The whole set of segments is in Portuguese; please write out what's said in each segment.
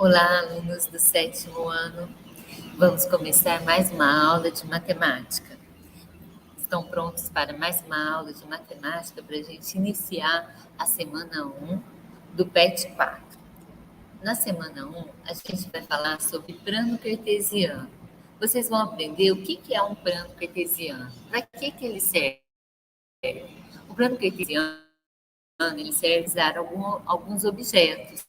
Olá, alunos do 7º ano. Vamos começar mais uma aula de matemática. Estão prontos para mais uma aula de matemática para a gente iniciar a semana 1 do PET 4. Na semana 1, a gente vai falar sobre plano cartesiano. Vocês vão aprender o que é um plano cartesiano, para que ele serve. O plano cartesiano ele serve para usar alguns objetos,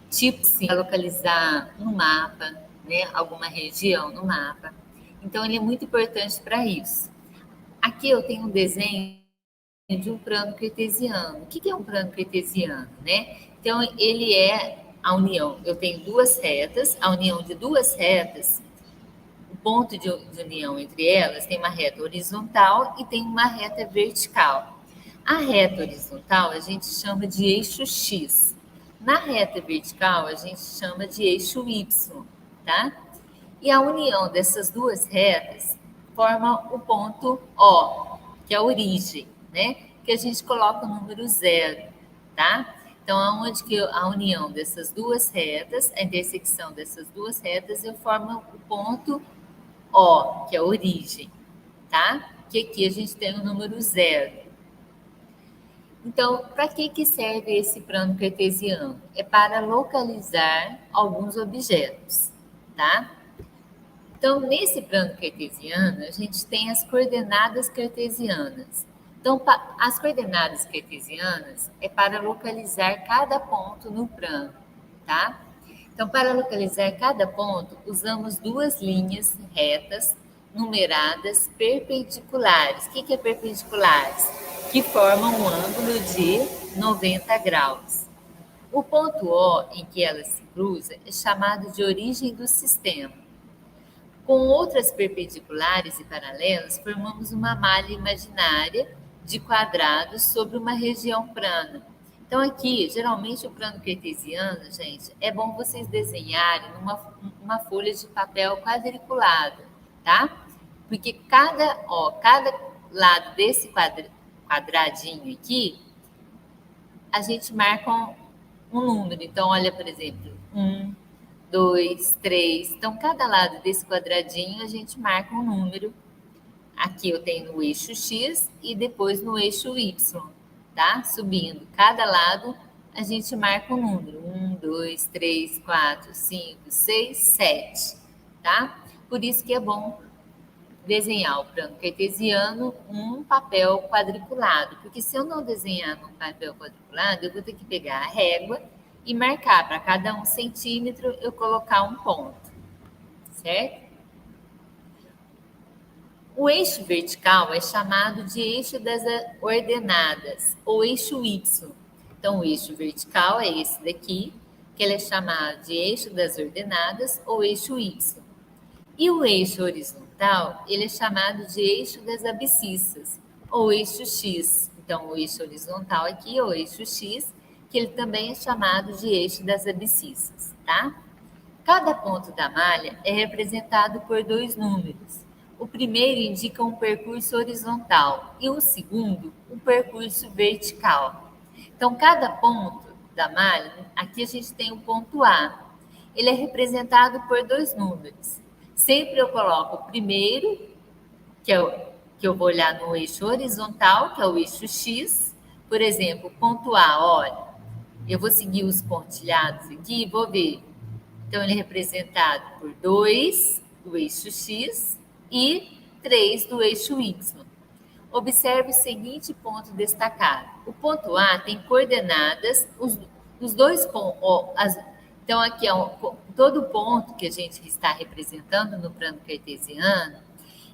tipo sim, para localizar no mapa, né, alguma região no mapa. Então, ele é muito importante para isso. Aqui eu tenho um desenho de um plano cartesiano. O que é um plano cartesiano, né? Então, ele é a união. Eu tenho duas retas, a união de duas retas, o ponto de união entre elas tem uma reta horizontal e tem uma reta vertical. A reta horizontal a gente chama de eixo X. Na reta vertical, a gente chama de eixo Y, tá? E a união dessas duas retas forma o ponto O, que é a origem, né? Que a gente coloca o número 0, tá? Então, aonde que a união dessas duas retas, a intersecção dessas duas retas, eu formo o ponto O, que é a origem, tá? Que aqui a gente tem o número 0. Então, para que serve esse plano cartesiano? É para localizar alguns objetos, tá? Então, nesse plano cartesiano, a gente tem as coordenadas cartesianas. Então, as coordenadas cartesianas é para localizar cada ponto no plano, tá? Então, para localizar cada ponto, usamos duas linhas retas numeradas perpendiculares. O que é perpendiculares? Que formam um ângulo de 90 graus. O ponto O em que elas se cruzam é chamado de origem do sistema. Com outras perpendiculares e paralelas, formamos uma malha imaginária de quadrados sobre uma região plana. Então, aqui, geralmente, o plano cartesiano, gente, é bom vocês desenharem uma folha de papel quadriculada, tá? Porque cada lado desse quadradinho aqui, a gente marca um número. Então, olha, por exemplo, 1, 2, 3. Então, cada lado desse quadradinho, a gente marca um número. Aqui eu tenho no eixo X e depois no eixo Y, tá? Subindo. Cada lado, a gente marca um número. 1, 2, 3, 4, 5, 6, 7, tá? Por isso que é bom desenhar o plano cartesiano um papel quadriculado, porque se eu não desenhar num papel quadriculado, eu vou ter que pegar a régua e marcar para cada 1 centímetro eu colocar um ponto, certo? O eixo vertical é chamado de eixo das ordenadas, ou eixo Y. Então, o eixo vertical é esse daqui, que ele é chamado de eixo das ordenadas, ou eixo Y. E o eixo horizontal, ele é chamado de eixo das abscissas, ou eixo X. Então, o eixo horizontal aqui é o eixo X, que ele também é chamado de eixo das abscissas, tá? Cada ponto da malha é representado por dois números. O primeiro indica um percurso horizontal e o segundo, um percurso vertical. Então, cada ponto da malha, aqui a gente tem o ponto A. Ele é representado por dois números. Sempre eu coloco o primeiro, que eu vou olhar no eixo horizontal, que é o eixo X. Por exemplo, ponto A, olha, eu vou seguir os pontilhados aqui e vou ver. Então, ele é representado por 2 do eixo X e 3 do eixo Y. Observe o seguinte ponto destacado. O ponto A tem coordenadas, os dois pontos. Então, aqui é todo ponto que a gente está representando no plano cartesiano,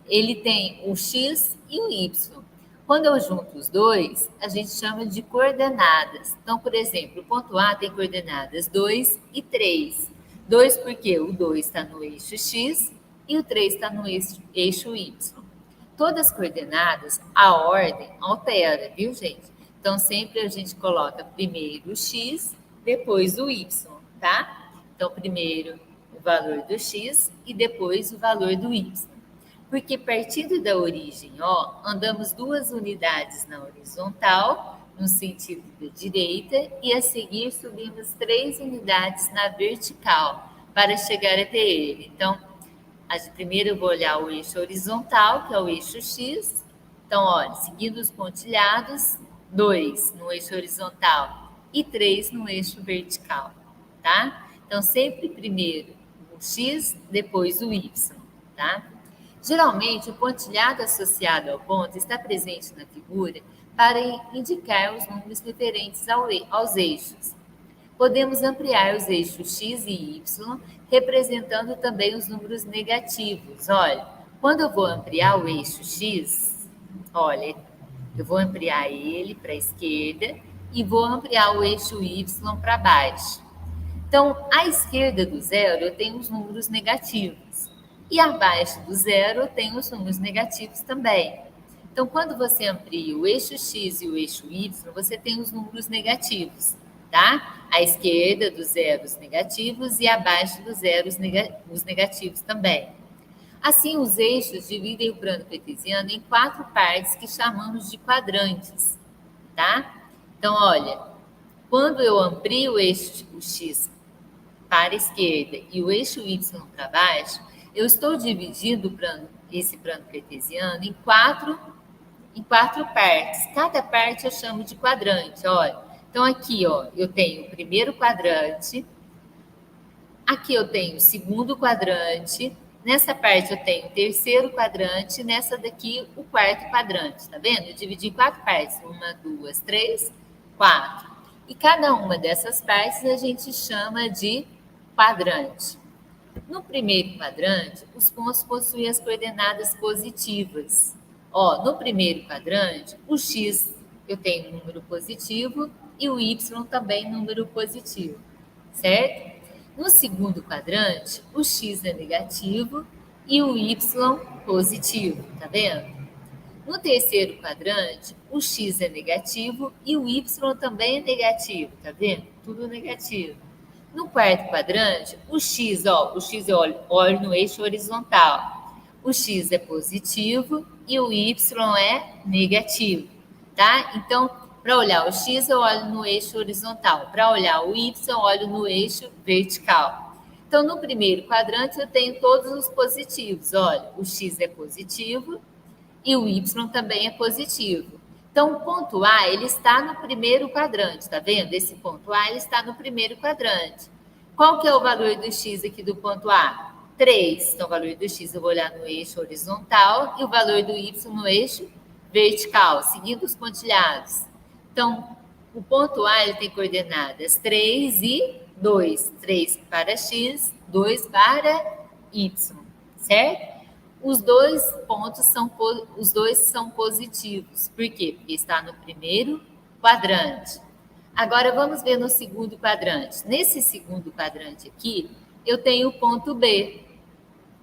ele tem o X e o Y. Quando eu junto os dois, a gente chama de coordenadas. Então, por exemplo, o ponto A tem coordenadas 2 e 3. 2 porque o 2 está no eixo X e o 3 está no eixo Y. Todas as coordenadas, a ordem altera, viu, gente? Então, sempre a gente coloca primeiro o X, depois o Y, tá? Então, primeiro o valor do X e depois o valor do Y. Porque partindo da origem, ó, andamos 2 unidades na horizontal no sentido da direita e a seguir subimos 3 unidades na vertical para chegar até ele. Então, primeiro eu vou olhar o eixo horizontal, que é o eixo X. Então, olha, seguindo os pontilhados, 2 no eixo horizontal e 3 no eixo vertical, tá? Então, sempre primeiro o X, depois o Y, tá? Geralmente, o pontilhado associado ao ponto está presente na figura para indicar os números referentes aos eixos. Podemos ampliar os eixos X e Y, representando também os números negativos. Olha, quando eu vou ampliar o eixo X, olha, eu vou ampliar ele para a esquerda e vou ampliar o eixo Y para baixo. Então, à esquerda do zero, eu tenho os números negativos. E abaixo do zero, eu tenho os números negativos também. Então, quando você amplia o eixo X e o eixo Y, você tem os números negativos, tá? À esquerda do zero, os negativos, e abaixo do zero, os negativos também. Assim, os eixos dividem o plano cartesiano em 4 partes que chamamos de quadrantes, tá? Então, olha, quando eu amplio o eixo X para a esquerda e o eixo Y para baixo, eu estou dividindo esse plano cartesiano em quatro partes. Cada parte eu chamo de quadrante, olha. Então, aqui, ó, eu tenho o primeiro quadrante, aqui eu tenho o segundo quadrante, nessa parte eu tenho o terceiro quadrante, nessa daqui o quarto quadrante, tá vendo? Eu dividi em 4 partes, 1, 2, 3, 4. E cada uma dessas partes a gente chama de quadrante. No primeiro quadrante, os pontos possuem as coordenadas positivas. Ó, no primeiro quadrante, o X eu tenho número positivo e o Y também número positivo, certo? No segundo quadrante, o X é negativo e o Y positivo, tá vendo? No terceiro quadrante, o X é negativo e o Y também é negativo, tá vendo? Tudo negativo. No quarto quadrante, o X eu olho no eixo horizontal. O X é positivo e o Y é negativo, tá? Então, para olhar o X, eu olho no eixo horizontal. Para olhar o Y, eu olho no eixo vertical. Então, no primeiro quadrante, eu tenho todos os positivos. Olha, o X é positivo e o Y também é positivo. Então, o ponto A, ele está no primeiro quadrante, tá vendo? Esse ponto A, ele está no primeiro quadrante. Qual que é o valor do X aqui do ponto A? 3. Então, o valor do X eu vou olhar no eixo horizontal e o valor do Y no eixo vertical, seguindo os pontilhados. Então, o ponto A, ele tem coordenadas 3 e 2. 3 para X, 2 para Y, certo? Os dois pontos são positivos. Por quê? Porque está no primeiro quadrante. Agora vamos ver no segundo quadrante. Nesse segundo quadrante aqui, eu tenho o ponto B,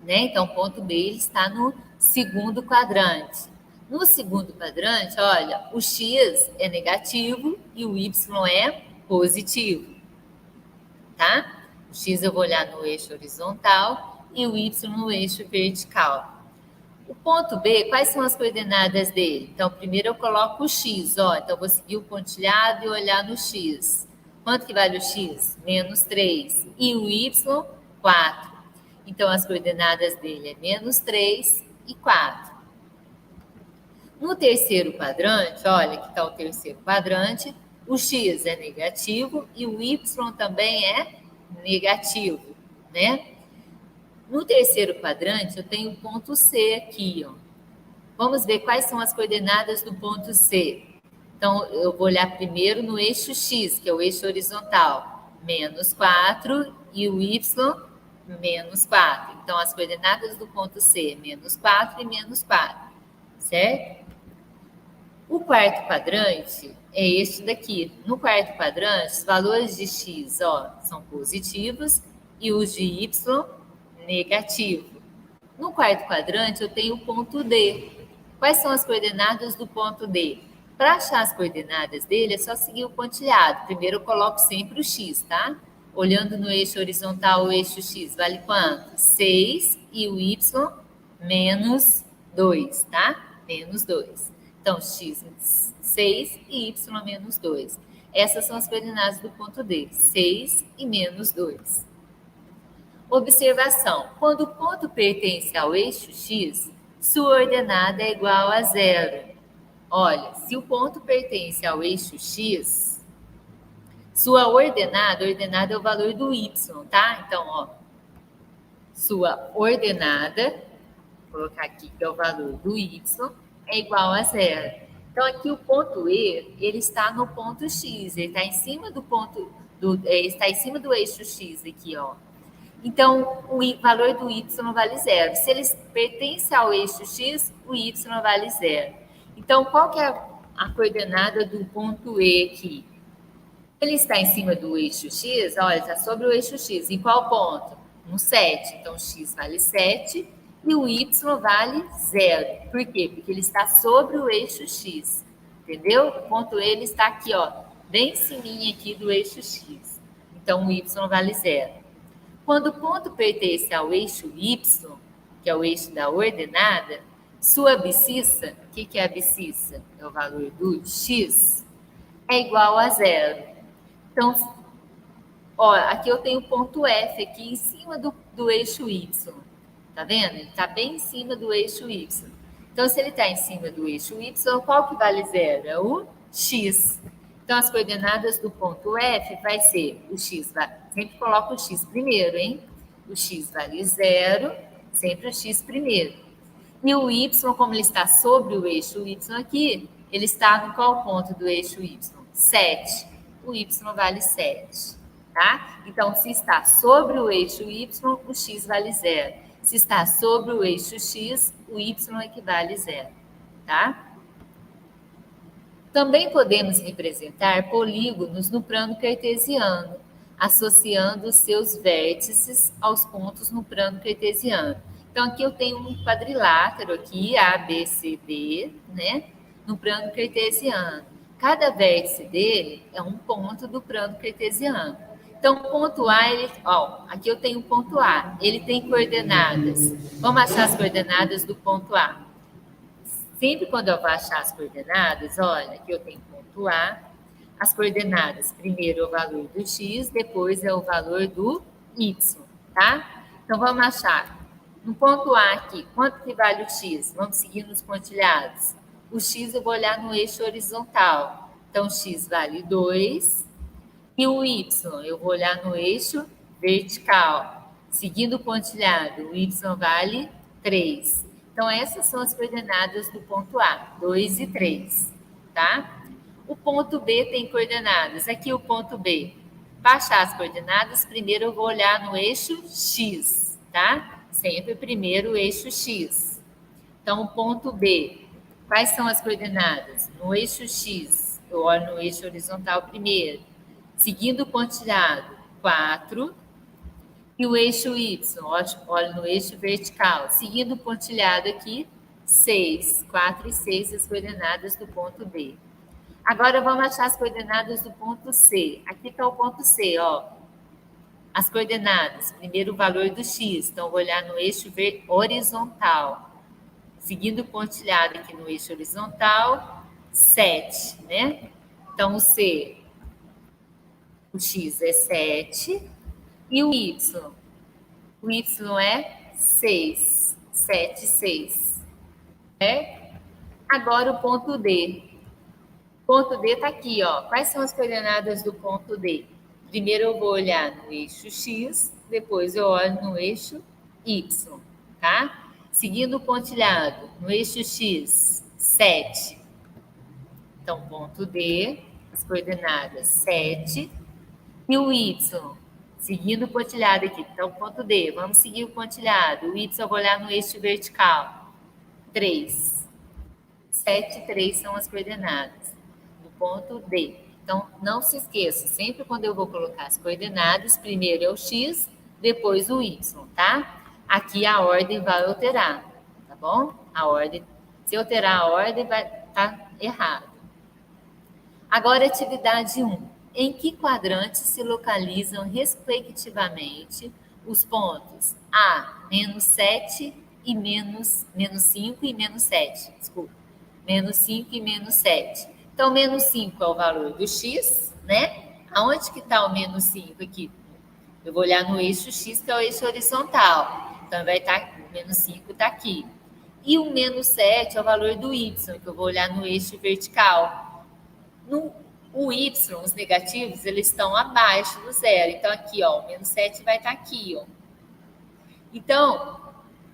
né? Então, o ponto B ele está no segundo quadrante. No segundo quadrante, olha, o X é negativo e o Y é positivo, tá? O X eu vou olhar no eixo horizontal e o Y no eixo vertical. O ponto B, quais são as coordenadas dele? Então, primeiro eu coloco o X, ó. Então, eu vou seguir o pontilhado e olhar no X. Quanto que vale o X? Menos 3. E o Y? 4. Então, as coordenadas dele é menos 3 e 4. No terceiro quadrante, olha, aqui está o terceiro quadrante, o X é negativo e o Y também é negativo, né? No terceiro quadrante, eu tenho o ponto C aqui, ó. Vamos ver quais são as coordenadas do ponto C. Então, eu vou olhar primeiro no eixo X, que é o eixo horizontal, menos 4, e o Y, menos 4. Então, as coordenadas do ponto C, menos 4 e menos 4, certo? O quarto quadrante é este daqui. No quarto quadrante, os valores de X, ó, são positivos e os de Y, negativo. No quarto quadrante, eu tenho o ponto D. Quais são as coordenadas do ponto D? Para achar as coordenadas dele, é só seguir o pontilhado. Primeiro, eu coloco sempre o X, tá? Olhando no eixo horizontal, o eixo X vale quanto? 6 e o Y, menos 2, tá? Menos 2. Então, X 6 e y menos 2. Essas são as coordenadas do ponto D, 6 e menos 2. Observação: quando o ponto pertence ao eixo x, sua ordenada é igual a zero. Olha, se o ponto pertence ao eixo x, sua ordenada é o valor do y, tá? Então, ó, sua ordenada, vou colocar aqui que é o valor do y, é igual a zero. Então, aqui o ponto E, ele está no ponto x, ele está em cima do ponto, está em cima do eixo x aqui, ó. Então, o valor do y vale zero. Se ele pertence ao eixo x, o y vale zero. Então, qual que é a coordenada do ponto E aqui? Ele está em cima do eixo x, olha, está sobre o eixo x. Em qual ponto? No 7. Então, x vale 7 e o y vale zero. Por quê? Porque ele está sobre o eixo x. Entendeu? O ponto E ele está aqui, ó, bem em cima aqui do eixo x. Então, o y vale zero. Quando o ponto pertence ao eixo y, que é o eixo da ordenada, sua abscissa, o que é a abscissa? É o valor do x, é igual a zero. Então, ó, aqui eu tenho o ponto F aqui em cima do eixo y. Tá vendo? Ele está bem em cima do eixo y. Então, se ele está em cima do eixo y, qual que vale zero? É o x. Então, as coordenadas do ponto F vai ser o x, sempre coloca o x primeiro, hein? O x vale zero, sempre o x primeiro. E o y, como ele está sobre o eixo y aqui, ele está no qual ponto do eixo y? 7. O y vale 7, tá? Então, se está sobre o eixo y, o x vale zero. Se está sobre o eixo x, o y equivale a zero, tá? Também podemos representar polígonos no plano cartesiano, associando os seus vértices aos pontos no plano cartesiano. Então, aqui eu tenho um quadrilátero aqui, A, B, C, D, né? No plano cartesiano. Cada vértice dele é um ponto do plano cartesiano. Então, o ponto A, aqui eu tenho o ponto A, ele tem coordenadas. Vamos achar as coordenadas do ponto A. Sempre quando eu vou achar as coordenadas, olha, aqui eu tenho ponto A, as coordenadas, primeiro é o valor do x, depois é o valor do y, tá? Então, vamos achar. No ponto A aqui, quanto que vale o x? Vamos seguir nos pontilhados. O x eu vou olhar no eixo horizontal. Então, x vale 2. E o y, eu vou olhar no eixo vertical. Seguindo o pontilhado, o y vale 3. Então, essas são as coordenadas do ponto A, 2 e 3, tá? O ponto B tem coordenadas. Aqui o ponto B. Para achar as coordenadas, primeiro eu vou olhar no eixo X, tá? Sempre primeiro o eixo X. Então, o ponto B. Quais são as coordenadas? No eixo X, eu olho no eixo horizontal primeiro. Seguindo o pontilhado, 4. E o eixo Y, olha no eixo vertical. Seguindo o pontilhado aqui, 6. 4 e 6 as coordenadas do ponto B. Agora vamos achar as coordenadas do ponto C. Aqui está o ponto C, ó. As coordenadas. Primeiro o valor do x. Então, vou olhar no eixo horizontal. Seguindo o pontilhado aqui no eixo horizontal, 7, né? Então, o C, o x é 7. E o y? O y é 6. 7, 6. É? Agora o ponto D. O ponto D está aqui, ó. Quais são as coordenadas do ponto D? Primeiro eu vou olhar no eixo X, depois eu olho no eixo Y, tá? Seguindo o pontilhado, no eixo X, 7. Então, ponto D, as coordenadas 7. E o Y? Seguindo o pontilhado aqui, então ponto D, vamos seguir o pontilhado. O Y eu vou olhar no eixo vertical, 3. 7 e 3 são as coordenadas do ponto D. Então, não se esqueça, sempre quando eu vou colocar as coordenadas, primeiro é o X, depois o Y, tá? Aqui a ordem vai alterar, tá bom? A ordem, se alterar a ordem, vai estar errado. Agora, atividade 1. Em que quadrantes se localizam, respectivamente, os pontos A, menos 7 e menos 5 e menos 7? Desculpa. Menos 5 e menos 7. Então, menos 5 é o valor do x, né? Aonde que está o menos 5 aqui? Eu vou olhar no eixo x, que é o eixo horizontal. Então, vai estar, o menos 5 está aqui. E o menos 7 é o valor do y, que eu vou olhar no eixo vertical. O y, os negativos, eles estão abaixo do zero. Então, aqui, ó, o menos 7 vai estar aqui, ó. Então,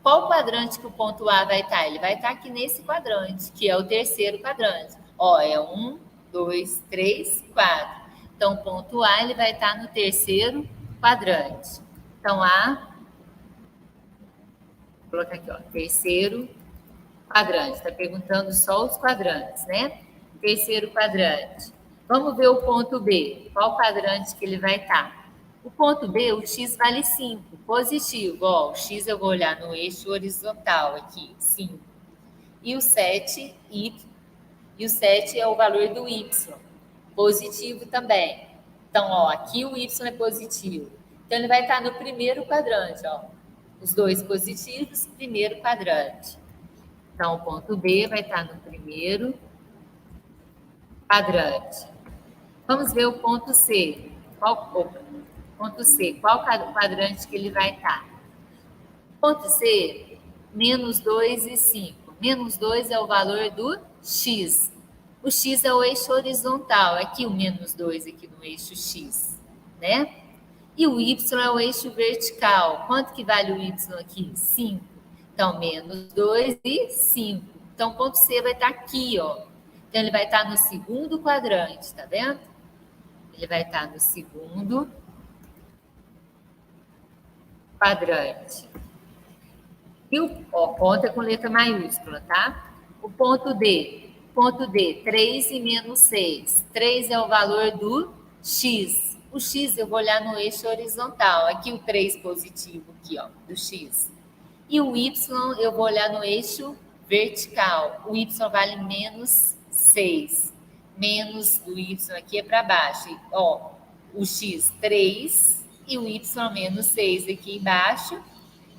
qual quadrante que o ponto A vai estar? Ele vai estar aqui nesse quadrante, que é o terceiro quadrante. Ó, é 1, 2, 3, 4. Então, o ponto A ele vai estar no terceiro quadrante. Então, vou colocar aqui, ó, terceiro quadrante. Está perguntando só os quadrantes, né? Terceiro quadrante. Vamos ver o ponto B. Qual quadrante que ele vai estar? O ponto B, o x vale 5, positivo. Ó, o x eu vou olhar no eixo horizontal aqui, 5. E o 7, e o 7 é o valor do y, positivo também. Então, ó, aqui o y é positivo. Então, ele vai estar no primeiro quadrante, ó. Os dois positivos, primeiro quadrante. Então, o ponto B vai estar no primeiro quadrante. Vamos ver o ponto C. Ponto C, qual quadrante que ele vai estar? Ponto C, menos 2 e 5. Menos 2 é o valor do x. O x é o eixo horizontal. Aqui o menos 2 aqui no eixo x, né? E o y é o eixo vertical. Quanto que vale o y aqui? 5. Então, menos 2 e 5. Então, o ponto C vai estar aqui, ó. Então, ele vai estar no segundo quadrante, tá vendo? Ele vai estar no segundo quadrante. E o ponto é com letra maiúscula, tá? O ponto D. Ponto D, 3 e menos 6. 3 é o valor do x. O x eu vou olhar no eixo horizontal. Aqui o 3 positivo, aqui, ó, do x. E o y eu vou olhar no eixo vertical. O y vale menos 6. Menos do y aqui é para baixo. E, ó, o x 3 e o y menos 6 aqui embaixo.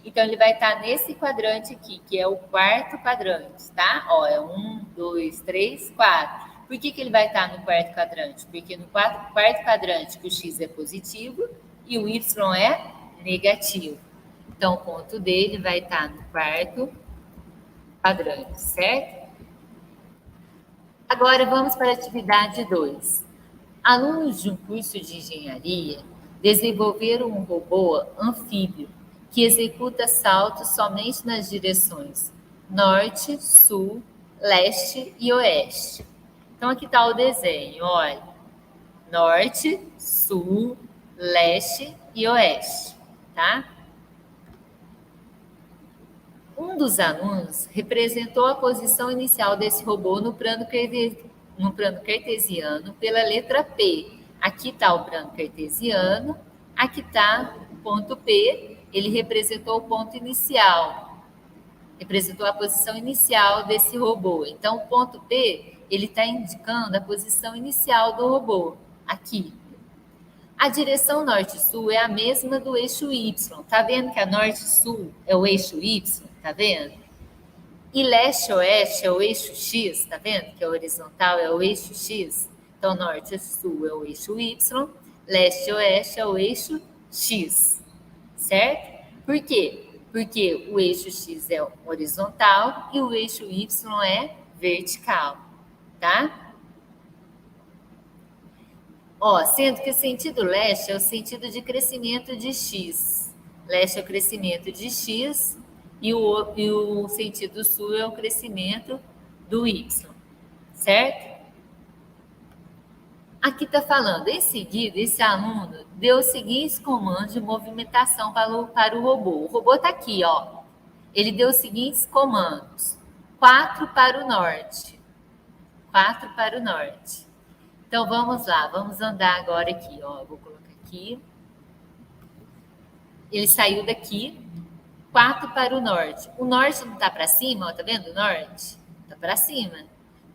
Então, ele vai estar nesse quadrante aqui, que é o quarto quadrante, tá? Ó, é 1, 2, 3, 4. Por que ele vai estar no quarto quadrante? Porque no quarto quadrante que o x é positivo e o y é negativo. Então, o ponto dele vai estar no quarto quadrante, certo? Agora, vamos para a atividade 2. Alunos de um curso de engenharia desenvolveram um robô anfíbio que executa saltos somente nas direções norte, sul, leste e oeste. Então, aqui está o desenho, olha. Norte, sul, leste e oeste, tá? Um dos alunos representou a posição inicial desse robô no plano cartesiano pela letra P. Aqui está o plano cartesiano, aqui está o ponto P, ele representou o ponto inicial, representou a posição inicial desse robô. Então, o ponto P, ele está indicando a posição inicial do robô, aqui. A direção norte-sul é a mesma do eixo Y. Tá vendo que a norte-sul é o eixo Y? Tá vendo? E leste-oeste é o eixo X, tá vendo? Que é horizontal, é o eixo X. Então, norte-sul é o eixo Y, leste-oeste é o eixo X, certo? Por quê? Porque o eixo X é horizontal e o eixo Y é vertical, tá? Ó, sendo que o sentido leste é o sentido de crescimento de x. Leste é o crescimento de x e o sentido sul é o crescimento do y, certo? Aqui está falando, em seguida, esse aluno deu os seguintes comandos de movimentação para o robô. O robô está aqui, ó. Ele deu os seguintes comandos. 4 para o norte. 4 para o norte. Então, vamos lá, vamos andar agora aqui, ó, vou colocar aqui. Ele saiu daqui, 4 para o norte. O norte não está para cima, ó, tá vendo o norte? Está para cima.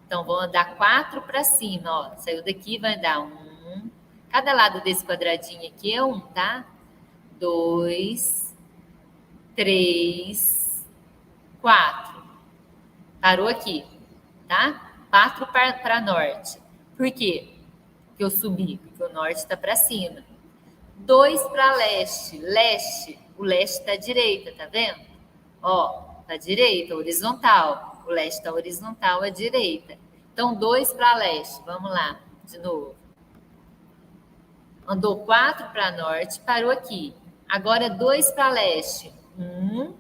Então, vou andar 4 para cima, ó. Saiu daqui, vai andar 1. Cada lado desse quadradinho aqui é 1, tá? 2, 3, 4. Parou aqui, tá? 4 para norte. Por quê que eu subi? Porque o norte está para cima. 2 para leste. Leste. O leste está à direita, tá vendo? Ó, está à direita, horizontal. O leste está horizontal à direita. Então, 2 para leste. Vamos lá, de novo. Andou 4 para norte, parou aqui. Agora, 2 para leste. 1,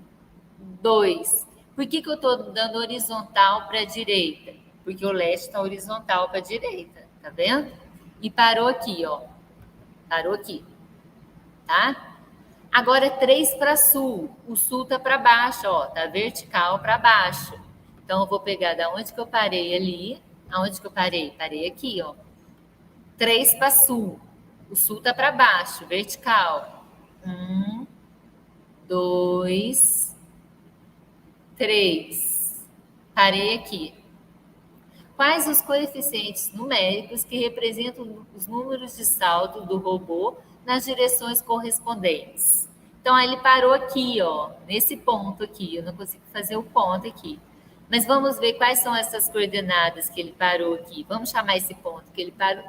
2. Por que eu estou dando horizontal para a direita? Porque o leste está horizontal para a direita, tá vendo? E parou aqui, ó. Parou aqui, tá? Agora 3 para sul. O sul tá para baixo, ó. Tá vertical para baixo. Então, eu vou pegar da onde que eu parei ali. Aonde que eu parei? Parei aqui, ó. 3 para sul. O sul tá para baixo, vertical. 1, 2, 3. Parei aqui. Quais os coeficientes numéricos que representam os números de salto do robô nas direções correspondentes? Então, aí ele parou aqui, ó, nesse ponto aqui. Eu não consigo fazer o ponto aqui. Mas vamos ver quais são essas coordenadas que ele parou aqui. Vamos chamar esse ponto que ele parou.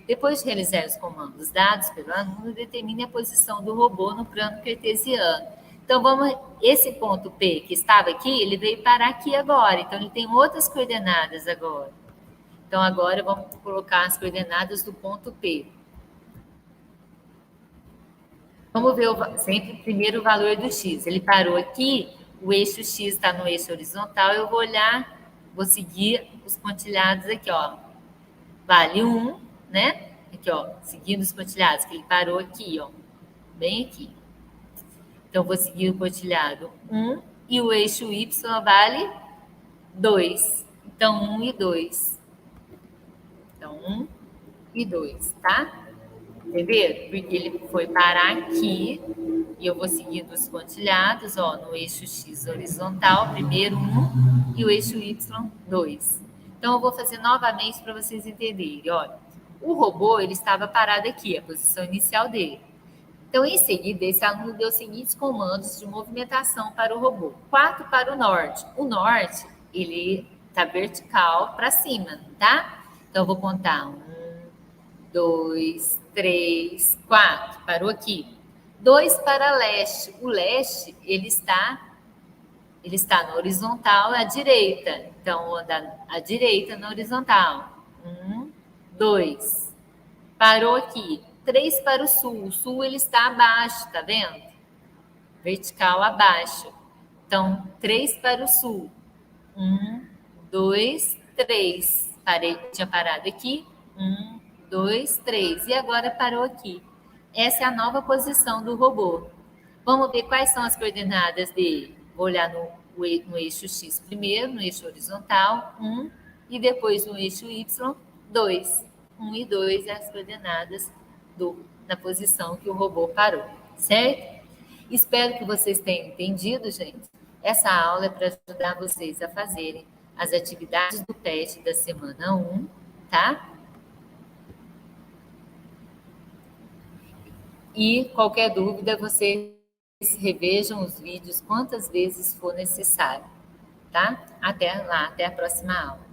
Depois de realizar os comandos dados pelo aluno, determine a posição do robô no plano cartesiano. Então, esse ponto P que estava aqui, ele veio parar aqui agora. Então, ele tem outras coordenadas agora. Então, agora vamos colocar as coordenadas do ponto P. Vamos ver sempre primeiro o valor do X. Ele parou aqui, o eixo X está no eixo horizontal, eu vou olhar, vou seguir os pontilhados aqui, ó. Vale 1, né? Aqui, ó, seguindo os pontilhados, que ele parou aqui, ó. Bem aqui. Então, vou seguir o pontilhado 1 e o eixo Y vale 2. Então, 1 e 2. Então, 1 e 2, tá? Entenderam? Porque ele foi parar aqui e eu vou seguindo os pontilhados, ó, no eixo X horizontal, primeiro 1 e o eixo Y 2. Então, eu vou fazer novamente para vocês entenderem. Olha, o robô, ele estava parado aqui, a posição inicial dele. Então, em seguida, esse aluno deu os seguintes comandos de movimentação para o robô. 4 para o norte. O norte, ele está vertical para cima, tá? Então, eu vou contar 1, 2, 3, 4. Parou aqui. 2 para leste. O leste, ele está na horizontal à direita. Então, à direita na horizontal. 1, 2. Parou aqui. 3 para o sul. O sul, ele está abaixo, tá vendo? Vertical abaixo. Então, 3 para o sul. 1, 2, 3. Tinha parado aqui. 1, 2, 3. E agora parou aqui. Essa é a nova posição do robô. Vamos ver quais são as coordenadas dele. Vou olhar no eixo X primeiro, no eixo horizontal, 1, e depois no eixo Y, 2. 1 e 2 é as coordenadas na posição que o robô parou, certo? Espero que vocês tenham entendido, gente. Essa aula é para ajudar vocês a fazerem as atividades do PET da semana 1, tá? E qualquer dúvida, vocês revejam os vídeos quantas vezes for necessário, tá? Até lá, até a próxima aula.